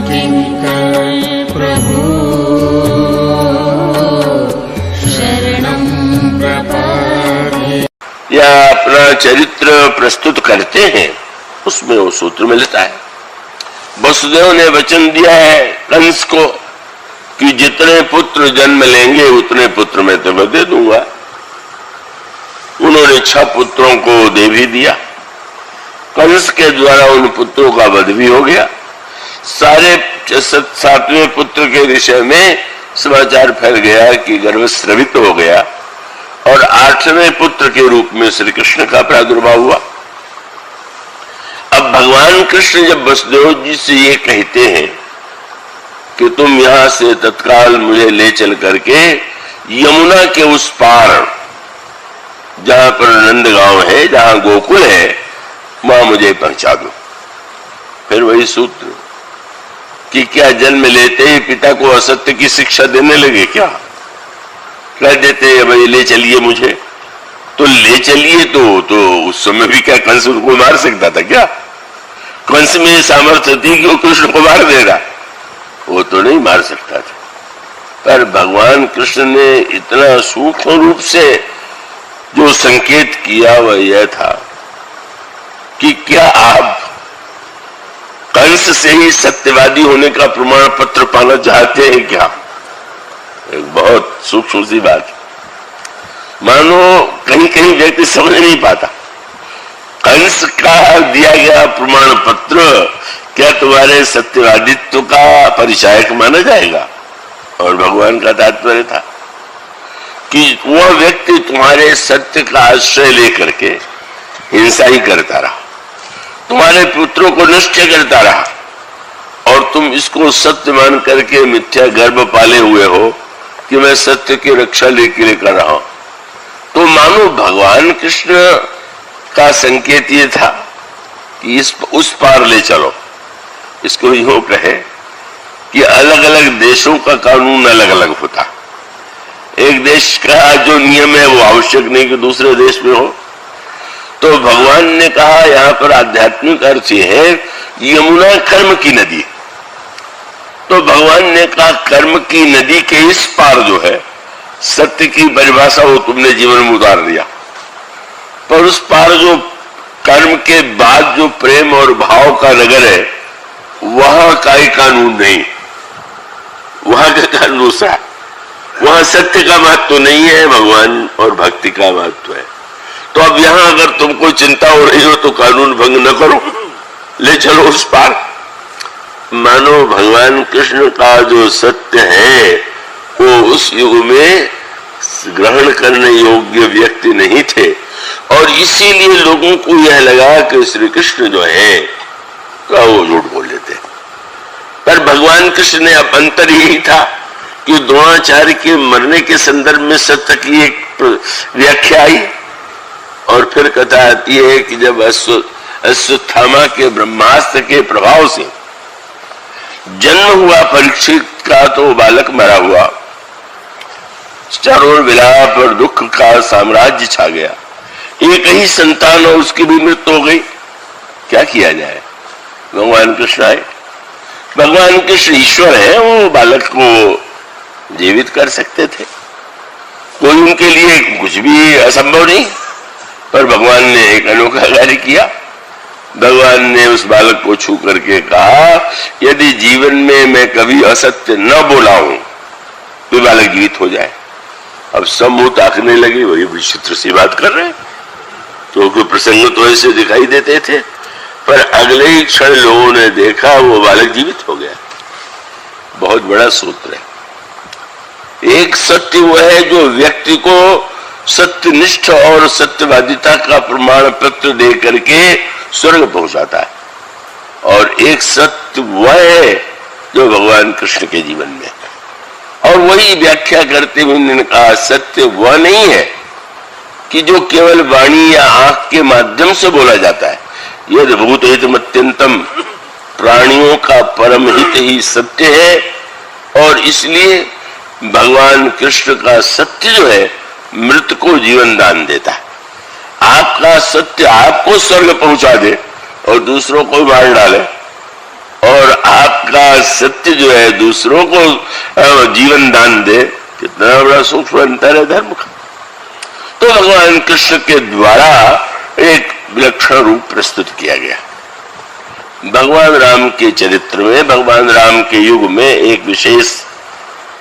किंकर प्रभु शरणं प्रपद्ये। या अपना चरित्र प्रस्तुत करते हैं, उसमें वो सूत्र मिलता है। वसुदेव ने वचन दिया है कंस को कि जितने पुत्र जन्म लेंगे उतने पुत्र मैं तुम्हें दे दूंगा। उन्होंने 6 पुत्रों को दे भी दिया। कंस के द्वारा उन पुत्रों का वध भी हो गया। सारे 7वें पुत्र के विषय में समाचार फैल गया कि गर्भ स्रवित हो गया और 8वें पुत्र के रूप में श्री कृष्ण का प्रादुर्भाव हुआ। अब भगवान कृष्ण जब वसुदेव जी से ये कहते हैं कि तुम यहां से तत्काल मुझे ले चल करके यमुना के उस पार जहां पर नंदगांव है, जहां गोकुल है, वहां मुझे पहुंचा दो। फिर वही सूत्र कि क्या जन्म लेते ही पिता को असत्य की शिक्षा देने लगे, क्या कह देते भाई ले चलिए मुझे, तो ले चलिए तो उस समय भी क्या कंस उनको मार सकता था? क्या कंस में सामर्थ्य थी कि वो कृष्ण को मार देगा? वो तो नहीं मार सकता था। पर भगवान कृष्ण ने इतना सूक्ष्म रूप से जो संकेत किया वह यह था कि क्या आप कंस से ही सत्यवादी होने का प्रमाण पत्र पाना चाहते हैं क्या? एक बहुत सूक्ष्म सी बात। मानो कहीं कहीं व्यक्ति समझ नहीं पाता, कंस का दिया गया प्रमाण पत्र क्या तुम्हारे सत्यवादित्व का परिचायक माना जाएगा? और भगवान का तात्पर्य था कि वह व्यक्ति तुम्हारे सत्य का आश्रय लेकर के हिंसा ही करता रहा, तुम्हारे पुत्रों को नष्ट करता रहा, और तुम इसको सत्य मान करके मिथ्या गर्भ पाले हुए हो कि मैं सत्य की रक्षा लेके कर रहा हूं। तो मानो भगवान कृष्ण का संकेत ये था कि उस पार ले चलो। इसको यूं कहे कि अलग अलग देशों का कानून अलग अलग होता। एक देश का जो नियम है वो आवश्यक नहीं कि दूसरे देश में हो। तो भगवान ने कहा यहां पर आध्यात्मिक अर्थ ये है यमुना कर्म की नदी। तो भगवान ने कहा कर्म की नदी के इस पार जो है सत्य की परिभाषा वो तुमने जीवन में उतार दिया, पर उस पार जो कर्म के बाद जो प्रेम और भाव का नगर है वहां का ही कानून नहीं, वहां का कानून दूसरा है। वहां सत्य का महत्व नहीं है, भगवान और भक्ति का महत्व है। तो अब यहां अगर तुमको चिंता हो रही हो तो कानून भंग न करो, ले चलो उस पार। मानो भगवान कृष्ण का जो सत्य है वो उस युग में ग्रहण करने योग्य व्यक्ति नहीं थे, और इसीलिए लोगों को यह लगा कि श्री कृष्ण जो है वो झूठ बोल लेते। पर भगवान कृष्ण ने अब अंतर यही था कि द्रोणाचार्य के मरने के संदर्भ में सत्य की एक व्याख्या आई, और फिर कथा आती है कि जब अश्वत्थामा के ब्रह्मास्त्र के प्रभाव से जन्म हुआ परीक्षित का तो बालक मरा हुआ, चारों ओर विलाप और दुख का साम्राज्य छा गया। एक ही संतान और उसकी भी मृत्यु हो गई। क्या किया जाए? भगवान कृष्ण आए। भगवान कृष्ण ईश्वर है, वो बालक को जीवित कर सकते थे, कोई उनके लिए कुछ भी असंभव नहीं। पर भगवान ने एक अनोखा कार्य किया। भगवान ने उस बालक को छू करके कहा यदि जीवन में मैं कभी असत्य न बोला हूं तो बालक जीवित हो जाए। अब सब मुंह ताकने लगे, वही विचित्र सी बात कर रहे हैं। तो कोई प्रसंग तो ऐसे दिखाई देते थे, पर अगले ही क्षण लोगों ने देखा वो बालक जीवित हो गया। बहुत बड़ा सूत्र है। एक सत्य वो है जो व्यक्ति को सत्यनिष्ठ और सत्यवादिता का प्रमाण पत्र दे करके स्वर्ग पहुंचाता है, और एक सत्य वह है जो भगवान कृष्ण के जीवन में है। और वही व्याख्या करते हुए उन्होंने कहा सत्य वह नहीं है कि जो केवल वाणी या आंख के माध्यम से बोला जाता है। यद भूत हितमत्यंतम, प्राणियों का परम हित ही सत्य है, और इसलिए भगवान कृष्ण का सत्य जो है मृत को जीवन दान देता है। आपका सत्य आपको स्वर्ग पहुंचा दे और दूसरों को मार डाले, और आपका सत्य जो है दूसरों को जीवन दान दे, कितना बड़ा सूक्ष्म अंतर है धर्म का। तो भगवान कृष्ण के द्वारा एक विलक्षण रूप प्रस्तुत किया गया। भगवान राम के चरित्र में, भगवान राम के युग में एक विशेष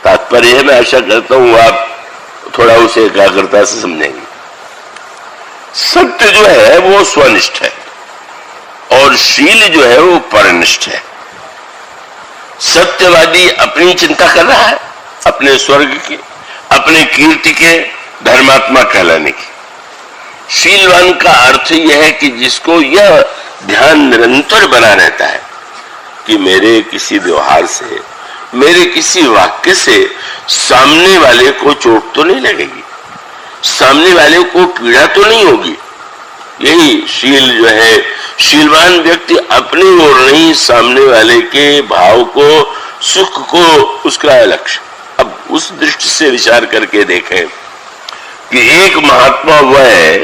तात्पर्य है। मैं आशा करता हूं आप थोड़ा उसे एकाग्रता से समझेंगे। सत्य जो है वो स्वनिष्ठ है और शील जो है वो परनिष्ठ है। सत्यवादी अपनी चिंता कर रहा है, अपने स्वर्ग की, अपने कीर्ति के, धर्मात्मा कहलाने की। शीलवान का अर्थ यह है कि जिसको यह ध्यान निरंतर बना रहता है कि मेरे किसी व्यवहार से, मेरे किसी वाक्य से सामने वाले को चोट तो नहीं लगेगी, सामने वाले को पीड़ा तो नहीं होगी। यही शील जो है, शीलवान व्यक्ति अपनी ओर नहीं, सामने वाले के भाव को, सुख को उसका लक्ष्य। अब उस दृष्टि से विचार करके देखें कि एक महात्मा वह है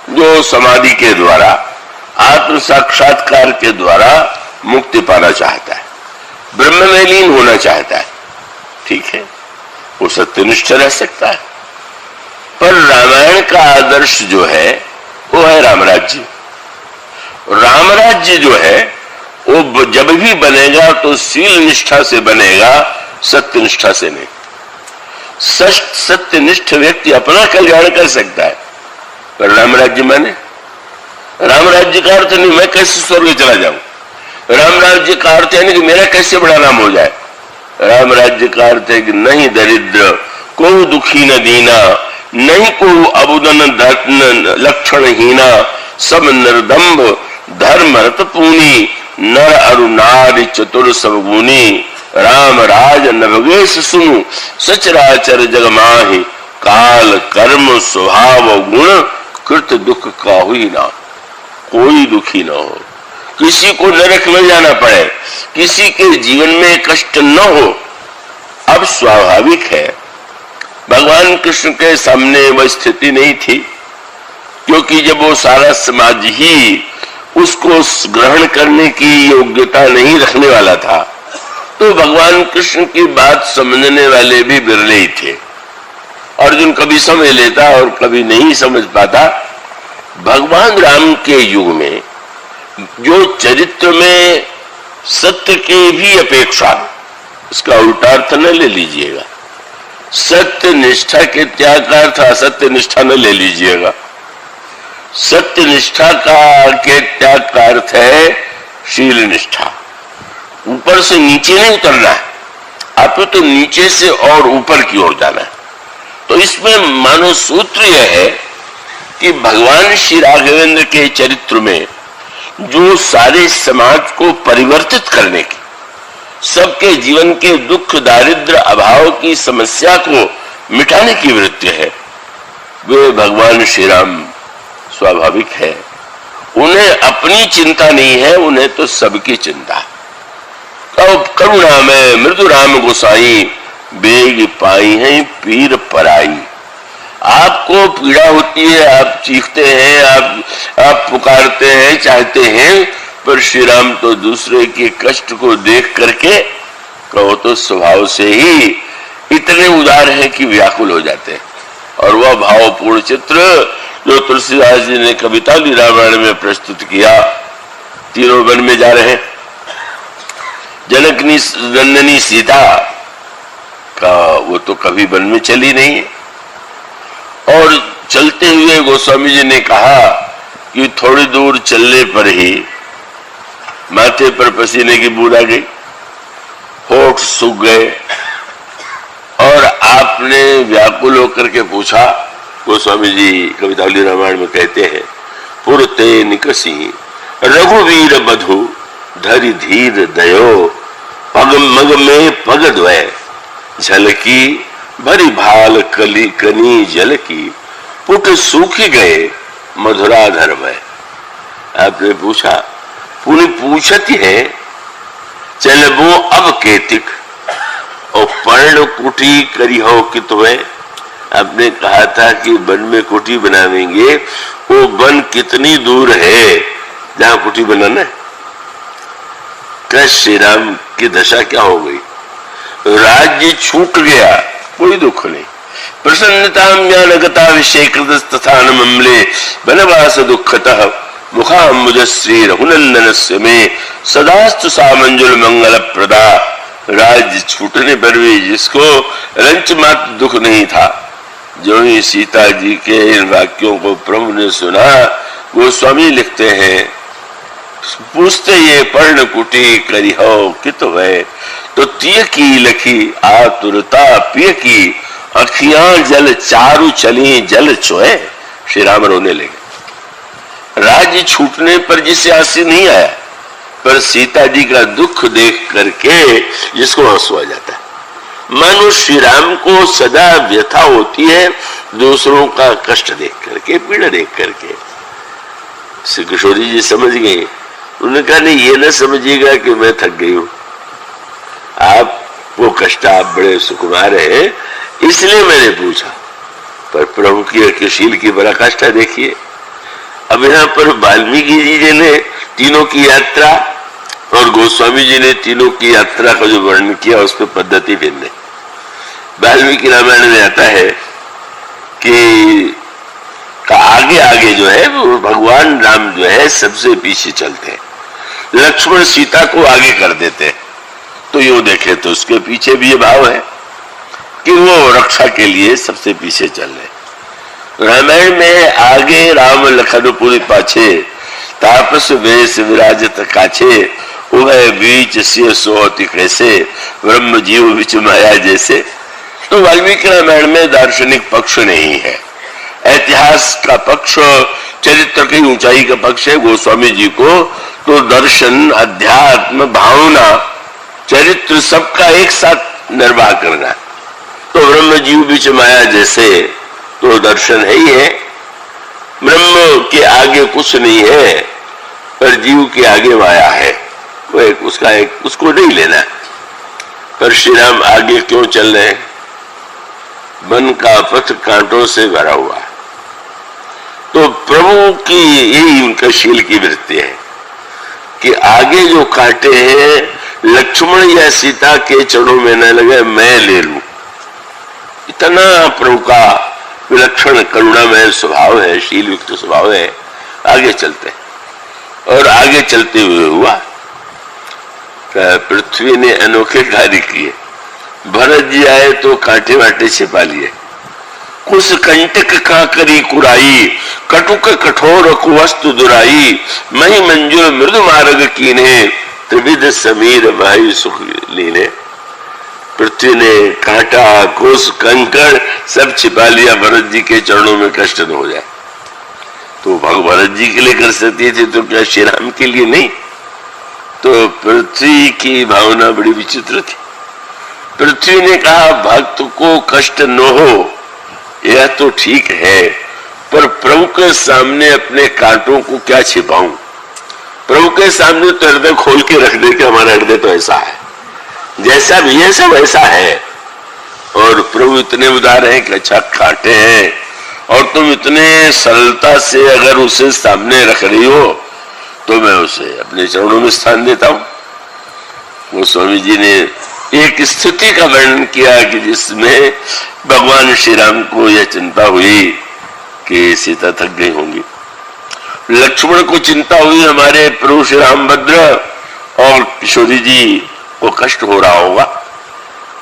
जो समाधि के द्वारा, आत्म साक्षात्कार के द्वारा मुक्ति पाना चाहता है, ब्रह्म में लीन होना चाहता है। ठीक है, वो सत्यनिष्ठ रह सकता है। पर रामायण का आदर्श जो है वो है रामराज्य। रामराज्य जो है वो जब भी बनेगा तो शील निष्ठा से बनेगा, सत्यनिष्ठा से नहीं। सत्यनिष्ठ व्यक्ति अपना कल्याण कर सकता है, पर रामराज्य माने, रामराज्य का अर्थ नहीं मैं कैसे स्वर्ग चला जाऊं, रामराज्य का अर्थ है नहीं कि मेरा कैसे बड़ा नाम हो जाए। रामराज्य का अर्थ है कि नहीं दरिद्र को दुखी न दीना, नहीं को अबुदन लक्षण हीना, सब निर्दम्भ धर्म रत पूनी, नर अरु नारी चतुर सब गुनी, राम राज नभगेश सुनु, सचराचर जग माहि, काल कर्म स्वभाव गुण, कृत दुख का हुई ना। कोई दुखी न हो, किसी को नरक में जाना पड़े, किसी के जीवन में कष्ट न हो। अब स्वाभाविक है भगवान कृष्ण के सामने वह स्थिति नहीं थी, क्योंकि जब वो सारा समाज ही उसको ग्रहण करने की योग्यता नहीं रखने वाला था, तो भगवान कृष्ण की बात समझने वाले भी बिरले ही थे। अर्जुन कभी समझ लेता और कभी नहीं समझ पाता। भगवान राम के युग में जो चरित्र में सत्य की भी अपेक्षा, इसका उल्टा अर्थ न ले लीजिएगा। सत्य निष्ठा के त्याग का अर्थ असत्य निष्ठा न ले लीजिएगा। सत्य निष्ठा का के त्याग का अर्थ है शील निष्ठा। ऊपर से नीचे नहीं उतरना है, आपको तो नीचे से और ऊपर की ओर जाना है। तो इसमें मानो सूत्र यह है कि भगवान श्री राघवेंद्र के चरित्र में जो सारे समाज को परिवर्तित करने की, सबके जीवन के दुख दारिद्र्य अभाव की समस्या को मिटाने की वृत्ति है, वे भगवान श्री राम स्वाभाविक है। उन्हें अपनी चिंता नहीं है, उन्हें तो सबकी चिंता है। करुणा में मृदु राम गोसाई, बेग पाई है पीर पराई। आपको पीड़ा होती है, आप चीखते हैं, आप पुकारते हैं, चाहते हैं, पर श्री राम तो दूसरे के कष्ट को देख करके कहो तो स्वभाव से ही इतने उदार हैं कि व्याकुल हो जाते हैं। और वह भावपूर्ण चित्र जो तुलसीदास जी ने कविताली रामायण में प्रस्तुत किया, तीनों वन में जा रहे हैं, जनकनी नंदनी सीता का वो तो कभी वन में चली नहीं है। और चलते हुए गोस्वामी जी ने कहा कि थोड़ी दूर चलने पर ही माथे पर पसीने की बूंद आ गई, होठ सूख गए, और आपने व्याकुल होकर के पूछा। गोस्वामी जी कवितावली रामायण में कहते हैं, पुरते निकसी रघुवीर बधु धरि धीर दयो, पग मग में पग द्वय झलकी, भरी भाल कली कनी जल की, पुट सूख गए मधुराधर में। आपने पूछा, पुनि पूछती है चलबो अब केतिक, और पर्ण कुटी करी हो कि तुम्हें। आपने कहा था कि वन में कुटी बनावेंगे, वो वन कितनी दूर है जहां कुटी बनाना है। का श्री राम की दशा क्या हो गई? राज्य छूट गया, कोई दुख नहीं। प्रसन्नतां ज्ञानगता विषयकृतस्थान ममले वनवास दुःखतः मुखाम्बुज श्री रघुनंदनस्य में सदास्तु सामंजुल मंगल प्रदा। राज्य छूटने पर भी जिसको रंच मात्र दुख नहीं था, जो ही सीता जी के इन वाक्यों को प्रभु ने सुना, वो स्वामी लिखते हैं, पूछते ये पर्ण कुटी करी हो कित है, तो तिय की लखी आतुरता पिय की अखियां जल चारु चली जल चोए। श्री राम रोने लगे। राज्य छूटने पर जिसे आंसू नहीं आया, पर सीता जी का दुख देख करके जिसको आंसू आ जाता है। मानो श्री राम को सदा व्यथा होती है दूसरों का कष्ट देख करके, पीड़ा देख करके। श्री किशोरी जी समझ गए। उन्होंने कहा नहीं, ये न समझिएगा कि मैं थक गई हूं, आप वो कष्ट, आप बड़े सुकुमार हैं इसलिए मैंने पूछा। पर प्रभु की अखिलशील की पराकाष्ठा देखिए। अब यहाँ पर वाल्मीकि जी ने तीनों की यात्रा और गोस्वामी जी ने तीनों की यात्रा का जो वर्णन किया, उस पर पद्धति भिन्न है। वाल्मीकि रामायण में आता है कि आगे आगे जो है वो भगवान राम जो है सबसे पीछे चलते हैं, लक्ष्मण सीता को आगे कर देते हैं। तो यूं देखे तो उसके पीछे भी ये भाव है कि वो रक्षा के लिए सबसे पीछे चल रहे। रामायण में आगे राम लखन पुरी पाछे, तापस वेश विराजत काछे, वह बीच सिय सोहति कैसे, ब्रह्म जीव विच माया जैसे। तो वाल्मीकि रामायण में दार्शनिक पक्ष नहीं है, ऐतिहास का पक्ष, चरित्र की ऊंचाई का पक्ष है। गोस्वामी जी को तो दर्शन, अध्यात्म, भावना, चरित्र सबका एक साथ निर्वाह करना है। तो ब्रह्म जीव बीच माया जैसे तो दर्शन है ही है। ब्रह्म के आगे कुछ नहीं है, पर जीव के आगे माया है, वो उसको नहीं लेना। पर श्री राम आगे क्यों चल रहे हैं? वन का पथ कांटों से भरा हुआ है। तो प्रभु की यही उनका शील की वृत्ति है कि आगे जो कांटे हैं लक्ष्मण या सीता के चरणों में न लगे, मैं ले लूं। इतना प्रभु का विलक्षण करुणामय स्वभाव है, शील युक्त स्वभाव है। आगे चलते हैं और आगे चलते हुए हुआ पृथ्वी ने अनोखे कार्य किए। भरत जी आए तो कांटे वाटे छिपा लिए। कुछ कंटक का करी कुराई, कटुक कठोर कुवस्तु दुराई, मही मंजुर मृदु मार्ग कीने, त्रिविध समीर भाई सुख लीने। पृथ्वी ने कांटा, कुश, कंकड़ सब छिपा लिया भरत जी के चरणों में कष्ट न हो जाए। तो भरत जी के लिए कर सकती थी, तो क्या श्री राम के लिए नहीं? तो पृथ्वी की भावना बड़ी विचित्र थी। पृथ्वी ने कहा भक्त को कष्ट न हो, यह तो ठीक है, पर प्रभु के सामने अपने कांटों को क्या छिपाऊं? प्रभु के सामने तो हृदय खोल के रख दे कि हमारा हृदय तो ऐसा है, जैसा भी है सब ऐसा है। और प्रभु इतने उदार हैं कि अच्छा कांटे हैं और तुम इतने सरलता से अगर उसे सामने रख रही हो, तो मैं उसे अपने चरणों में स्थान देता हूं। वो स्वामी जी ने एक स्थिति का वर्णन किया कि जिसमें भगवान श्री राम को यह चिंता हुई कि सीता थक गई होंगी। लक्ष्मण को चिंता हुई हमारे प्रभु श्री रामभद्र और किशोरी जी को कष्ट हो रहा होगा।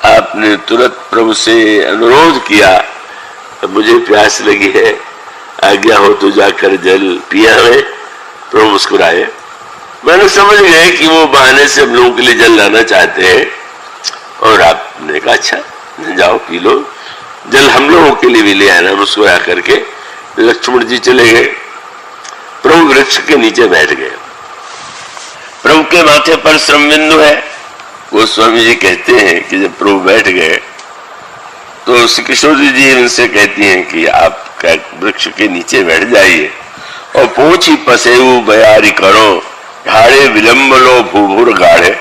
आपने तुरंत प्रभु से अनुरोध किया, मुझे प्यास लगी है, आज्ञा हो तो जाकर जल पिया है। प्रभु मुस्कुराए। मैंने समझ गए कि वो बहाने से हम लोगों के लिए जल लाना चाहते हैं, और आपने कहा अच्छा जाओ पी लो, जल हम लोगों के लिए भी ले आना। मुस्कुरा करके लक्ष्मण जी चले गए। प्रभु वृक्ष के नीचे बैठ गए। प्रभु के माथे पर श्रमबिंदु है। वो स्वामी जी कहते हैं कि जब प्रभु बैठ गए तो श्री किशोरी जी उनसे कहती हैं कि आप वृक्ष के नीचे बैठ जाइए और पोछी पसेऊ बयारी करो, ढाड़े विलंब लो भूभुर गाढ़े।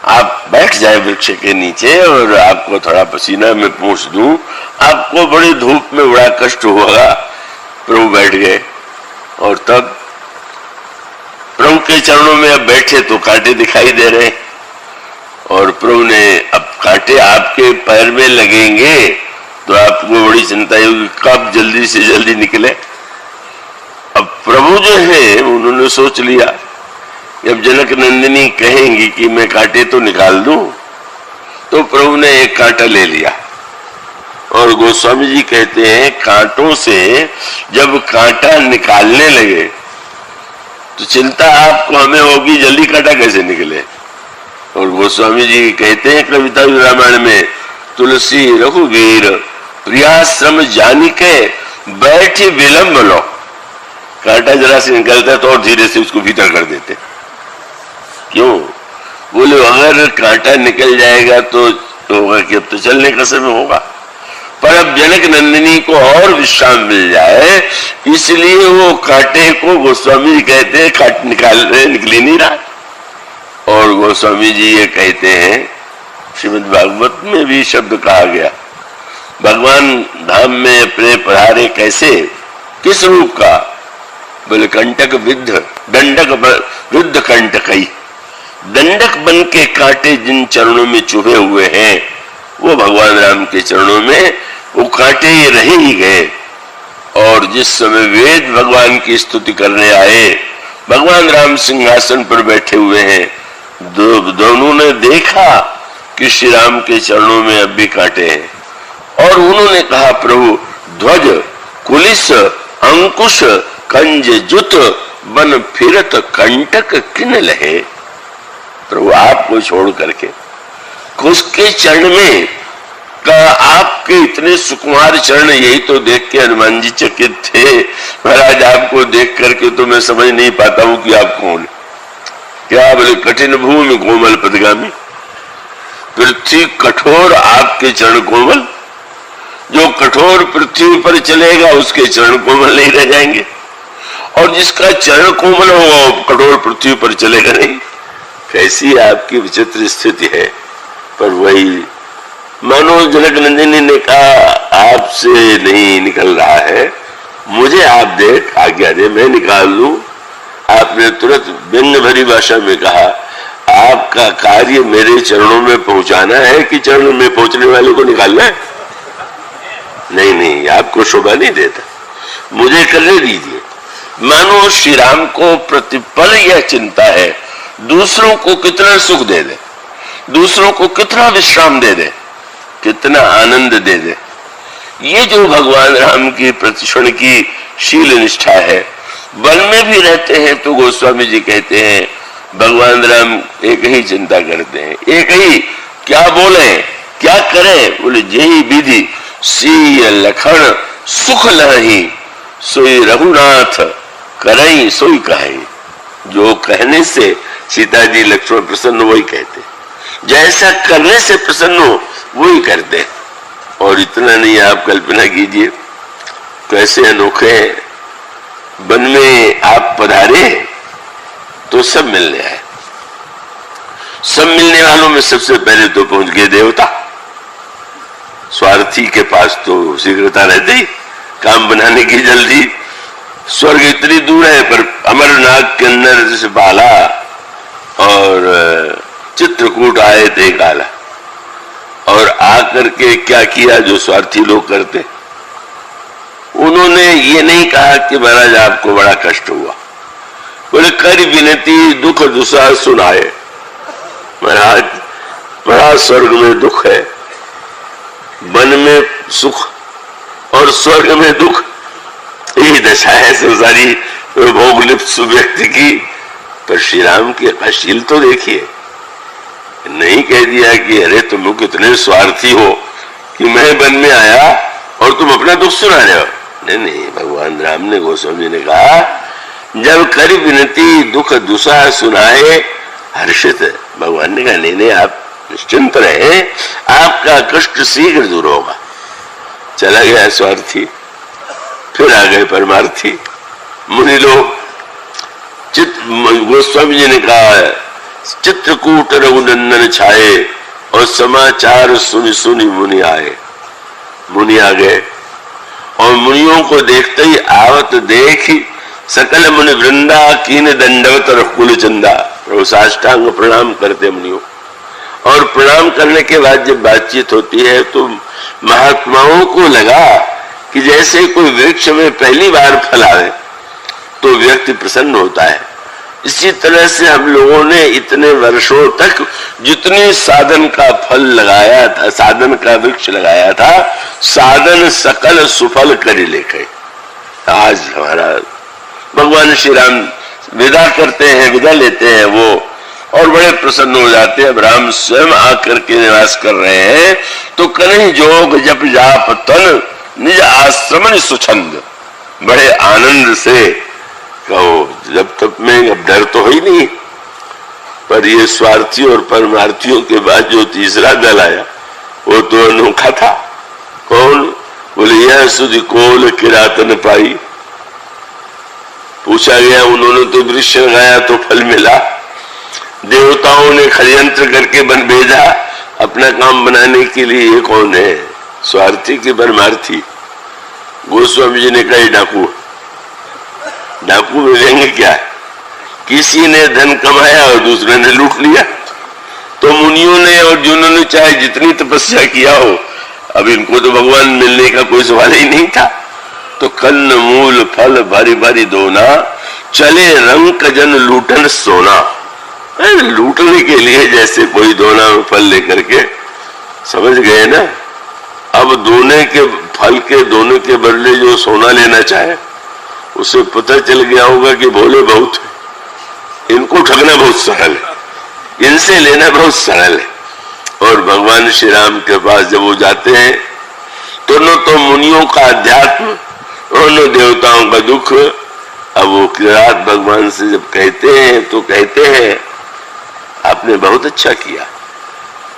आप बैठ जाए वृक्ष के नीचे और आपको थोड़ा पसीना में पूछ दूं, आपको बड़ी धूप में बड़ा कष्ट होगा। प्रभु बैठ गए और तब प्रभु के चरणों में अब बैठे तो कांटे दिखाई दे रहे, और प्रभु ने अब कांटे आपके पैर में लगेंगे तो आपको बड़ी चिंता होगी कब जल्दी से जल्दी निकले। अब प्रभु जो है उन्होंने सोच लिया, जब जनक नंदिनी कहेंगी कि मैं कांटे तो निकाल दूं, तो प्रभु ने एक कांटा ले लिया। और गोस्वामी जी कहते हैं कांटों से जब कांटा निकालने लगे तो चिंता आपको हमें होगी जल्दी कांटा कैसे निकले। और गोस्वामी जी कहते हैं कविता रामायण में, तुलसी रघुवीर प्रियाश्रम जानिके बैठी विलंब लो। कांटा जरा से निकलता तो और धीरे से उसको भीतर कर देते। क्यों? बोले अगर कांटा निकल जाएगा तो होगा कि अब तो चलने का समय होगा, पर अब जनक नंदिनी को और विश्राम मिल जाए, इसलिए वो कांटे को गोस्वामी जी कहते हैं काट निकल नहीं रहा। और गोस्वामी जी ये कहते हैं श्रीमद् भागवत में भी शब्द कहा गया, भगवान धाम में अपने पधारे कैसे, किस रूप का? बोले कंटक विद्ध दंडक विद्ध कंटकई, दंडक बन के कांटे जिन चरणों में चुभे हुए हैं वो भगवान राम के चरणों में वो कांटे ये रह ही गए। और जिस समय वेद भगवान की स्तुति करने आए, भगवान राम सिंहासन पर बैठे हुए हैं, दोनों ने देखा कि श्री राम के चरणों में अब भी कांटे हैं, और उन्होंने कहा प्रभु ध्वज कुलिस अंकुश कंज जुत बन फिरत कंटक किन लहे। प्रभु आपको छोड़ करके उसके चरण में का आपके इतने सुकुमार चरण, यही तो देख के हनुमान जी चकित थे। महाराज आपको देख करके तो मैं समझ नहीं पाता हूं कि आप कौन। क्या बोले कठिन भूमि कोमल पदगामी, पृथ्वी कठोर आपके चरण कोमल। जो कठोर पृथ्वी पर चलेगा उसके चरण कोमल नहीं रह जाएंगे, और जिसका चरण कोमल होगा वो कठोर पृथ्वी पर चलेगा नहीं। कैसी आपकी विचित्र स्थिति है। पर वही मानो जनक नंदिनी ने कहा आपसे नहीं निकल रहा है, मुझे आप देख आज्ञा दे मैं निकाल लूं। आपने तुरंत व्यंग्य भरी भाषा में कहा आपका कार्य मेरे चरणों में पहुंचाना है कि चरणों में पहुंचने वाले को निकालना है? नहीं नहीं, आपको शोभा नहीं देता, मुझे करने दीजिए। मानो श्री राम को प्रतिपल यह चिंता है दूसरों को कितना सुख दे दे, दूसरों को कितना विश्राम दे दे, कितना आनंद दे दे। ये जो भगवान राम की प्रतिक्षण की शील निष्ठा है। वन में भी रहते हैं तो गोस्वामी जी कहते हैं भगवान राम एक ही चिंता करते हैं, एक ही क्या बोले क्या करें। बोले यही विधि सीय लखन सुख लही, सोई रघुनाथ करई सोई कहे। जो कहने से सीता जी लक्ष्मण प्रसन्न वही कहते, जैसा करने से प्रसन्न हो वही करते। और इतना नहीं, आप कल्पना कीजिए कैसे अनोखे हैं। वन में आप पधारे तो सब मिलने आए, सब मिलने वालों में सबसे पहले तो पहुंच गए देवता। स्वार्थी के पास तो शीघ्रता रहती, काम बनाने की जल्दी। स्वर्ग इतनी दूर है पर अमरनाथ के अंदर जैसे बाला और चित्रकूट आए थे काला, और आकर के क्या किया जो स्वार्थी लोग करते। उन्होंने ये नहीं कहा कि महाराज आपको बड़ा कष्ट हुआ, बोले कर विनती दुख दुसा सुनाए। महाराज बड़ा स्वर्ग में दुख है, वन में सुख और स्वर्ग में दुख, यही दशा है संसारी भोग लिप्त व्यक्ति की। पर श्री राम की अकाशील तो देखिए, नहीं कह दिया कि अरे तुम लोग कितने स्वार्थी हो कि मैं वन में आया और तुम अपना दुख सुना रहे हो। नहीं नहीं, भगवान राम ने गोस्वामी ने कहा जब कर विनती दुख दुसा सुनाए हर्षित। भगवान ने कहा नहीं नहीं, आप निश्चिंत रहे, आपका कष्ट शीघ्र दूर होगा। चला गया स्वार्थी, फिर आ गए परमार्थी मुनि लोग। गोस्वामी जी ने कहा चित्रकूट रघुनंदन छाए, और समाचार सुनी सुनी मुनि आए। मुनि आ गए और मुनियों को देखते ही आवत देखी सकल मुनि वृंदा कीन दंडवत कुल चंदा। प्रभु साष्टांग प्रणाम करते मुनियों, और प्रणाम करने के बाद जब बातचीत होती है तो महात्माओं को लगा कि जैसे कोई वृक्ष में पहली बार फल आवे तो व्यक्ति प्रसन्न होता है। इसी तरह से हम लोगों ने इतने वर्षों तक जितने साधन का फल लगाया था, साधन का वृक्ष लगाया था, साधन सकल सुफल कर लेके आज हमारा भगवान श्री राम विदा करते हैं, विदा लेते हैं वो, और बड़े प्रसन्न हो जाते हैं। अब राम स्वयं आकर के निवास कर रहे हैं तो कन्हई जोग जप जाप तन निज आश्रमन सुछंद। बड़े आनंद से कहो, जब तक में अब डर तो ही नहीं, पर ये स्वार्थी और परमार्थियों के बाद जो तीसरा दल आया वो तो अनोखा था। कौन? बोले यह सुधि कोल किरातन पाई। पूछा गया, उन्होंने तो वृक्ष लगाया तो फल मिला, देवताओं ने षड्यंत्र करके बन भेजा अपना काम बनाने के लिए, ये कौन है? स्वार्थी की परमार्थी। गोस्वामी जी ने कहा डाकू, डाकू मिलेंगे क्या? किसी ने धन कमाया और दूसरे ने लूट लिया। तो मुनियों ने और जिन्होंने चाहे जितनी तपस्या किया हो, अब इनको तो भगवान मिलने का कोई सवाल ही नहीं था। तो कन्न मूल फल भारी भारी दोना, चले रंग जन लूटन सोना। लूटने के लिए जैसे कोई दोना में फल लेकर के, समझ गए ना? अब दोने के फल के दोने के बदले जो सोना लेना चाहे उसे पता चल गया होगा कि भोले बहुत है, इनको ठगना बहुत सरल है, इनसे लेना बहुत सरल है। और भगवान श्री राम के पास जब वो जाते हैं तो न तो मुनियों का अध्यात्म और न देवताओं का दुख। अब वो किरात भगवान से जब कहते हैं तो कहते हैं आपने बहुत अच्छा किया,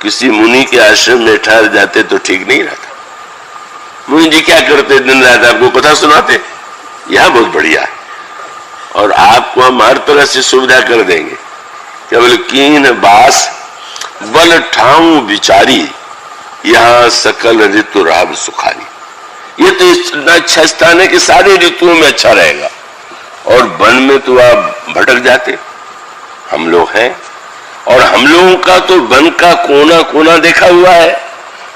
किसी मुनि के आश्रम में ठहर जाते तो ठीक नहीं रहता। मुनि जी क्या करते? दिन रात आपको कथा सुनाते, यह बहुत बढ़िया है, और आपको हम हर तरह से सुविधा कर देंगे। केवल कीन बास बल ठाऊ विचारी, यहाँ सकल ऋतु राब सुखारी। ये तो इतना अच्छा स्थान है कि सारे ऋतुओं में अच्छा रहेगा, और वन में तो आप भटक जाते। हम लोग हैं, और हम लोगों का तो वन का कोना कोना देखा हुआ है।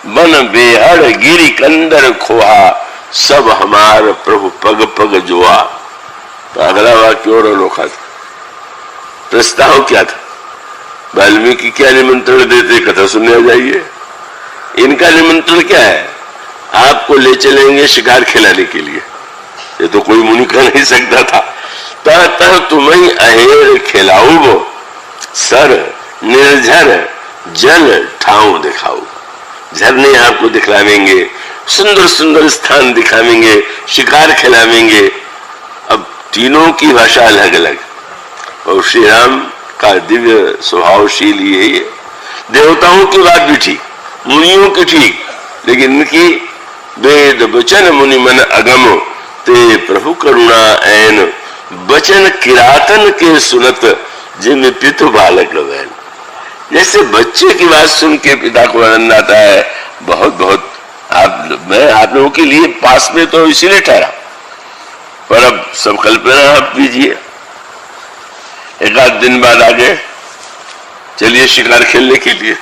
वन बेहड़ गिरी कंदर खोहा, सब हमार प्रभु पग पग जोआ। तो अगला वाक्य और अनोखा था। प्रस्ताव क्या था? वाल्मीकि क्या निमंत्रण देते? कथा सुनने आ जाइए। इनका निमंत्रण क्या है? आपको ले चलेंगे शिकार खिलाने के लिए। ये तो कोई मुनि कर नहीं सकता था। तह तह तुम्हें अहेर खिलाऊ, सर निर्झर जल ठाऊ दिखाऊ। झरने आपको दिखलावेंगे, सुंदर सुंदर स्थान दिखावेंगे, शिकार खिलावेंगे। अब तीनों की भाषा अलग अलग, और श्री राम का दिव्य स्वभावशील ये है। देवताओं की बात भी ठीक, मुनियों की ठीक, लेकिन इनकी वेद वचन मुनि मन अगम, ते प्रभु करुणा ऐन वचन किरातन के सुनत, जिम पितु बालक वैन। जैसे बच्चे की बात सुन के पिता को आनंद आता है, बहुत बहुत। मैं आप लोगों के लिए पास में तो इसीलिए ठहरा, पर अब सब कल्पना आप कीजिए। एक आध दिन बाद आगे चलिए शिकार खेलने के लिए।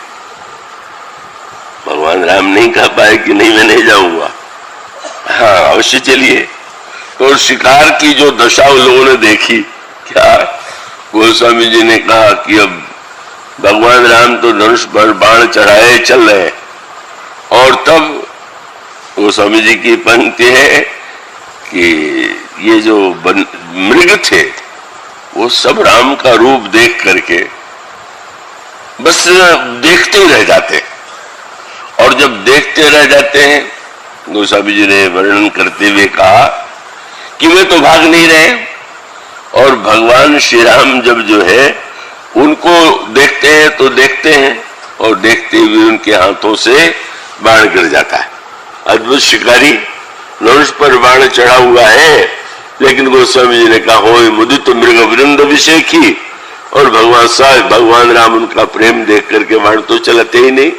भगवान राम नहीं कह पाए कि नहीं मैं नहीं जाऊंगा। हाँ अवश्य चलिए। तो शिकार की जो दशा उन लोगों ने देखी, क्या गोस्वामी जी ने कहा कि अब भगवान राम तो धनुष पर बाण चढ़ाए चल रहे, और तब गोस्वामी जी की पंक्ति है कि ये जो मृग थे वो सब राम का रूप देख करके बस देखते ही रह जाते, और जब देखते रह जाते हैं, गोस्वामी जी ने वर्णन करते हुए कहा कि वे तो भाग नहीं रहे, और भगवान श्री राम जब जो है उनको देखते हैं तो देखते हैं, और देखते हुए उनके हाथों से बाण गिर जाता है। अद्भुत शिकारी, धनुष पर बाण चढ़ा हुआ है, लेकिन गोस्वामी जी ने कहा हो मुदित मृग वृंद अभिषेकी, और भगवान राम उनका प्रेम देख करके बाण तो चलाते ही नहीं।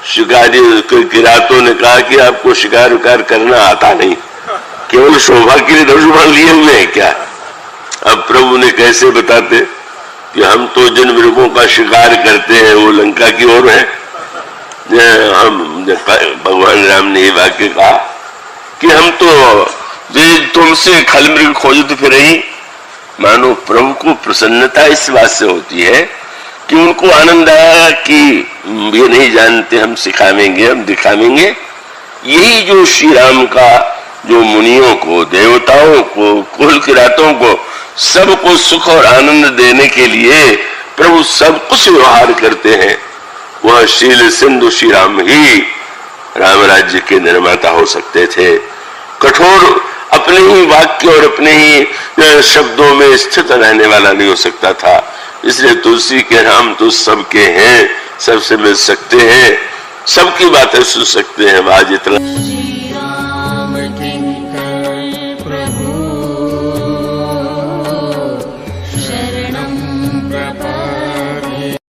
शिकारी किरातों ने कहा कि आपको शिकार विकार करना आता नहीं, केवल शोभा के लिए धनुष बाण लिए हुए हैं क्या? अब प्रभु ने कैसे बताते कि हम तो जिन मृगों का शिकार करते हैं वो लंका की ओर है। हम भगवान राम ने ये वाक्य कहा कि हम तो तुमसे खल मृग खोजते फिर ही। मानो प्रभु को प्रसन्नता इस बात से होती है कि उनको आनंद आया कि ये नहीं जानते, हम सिखावेंगे, हम दिखावेंगे। यही जो श्री राम का जो मुनियों को, देवताओं को, कुल किरातों को, सबको सुख और आनंद देने के लिए प्रभु सब कुछ व्यवहार करते हैं, वह शील सिंधु श्री राम ही राम राज्य के निर्माता हो सकते थे। कठोर अपने ही वाक्य और अपने ही शब्दों में स्थित रहने वाला नहीं हो सकता था। इसलिए तुलसी के राम तो सबके हैं, सबसे मिल सकते हैं, सबकी बातें सुन सकते हैं। आज इतना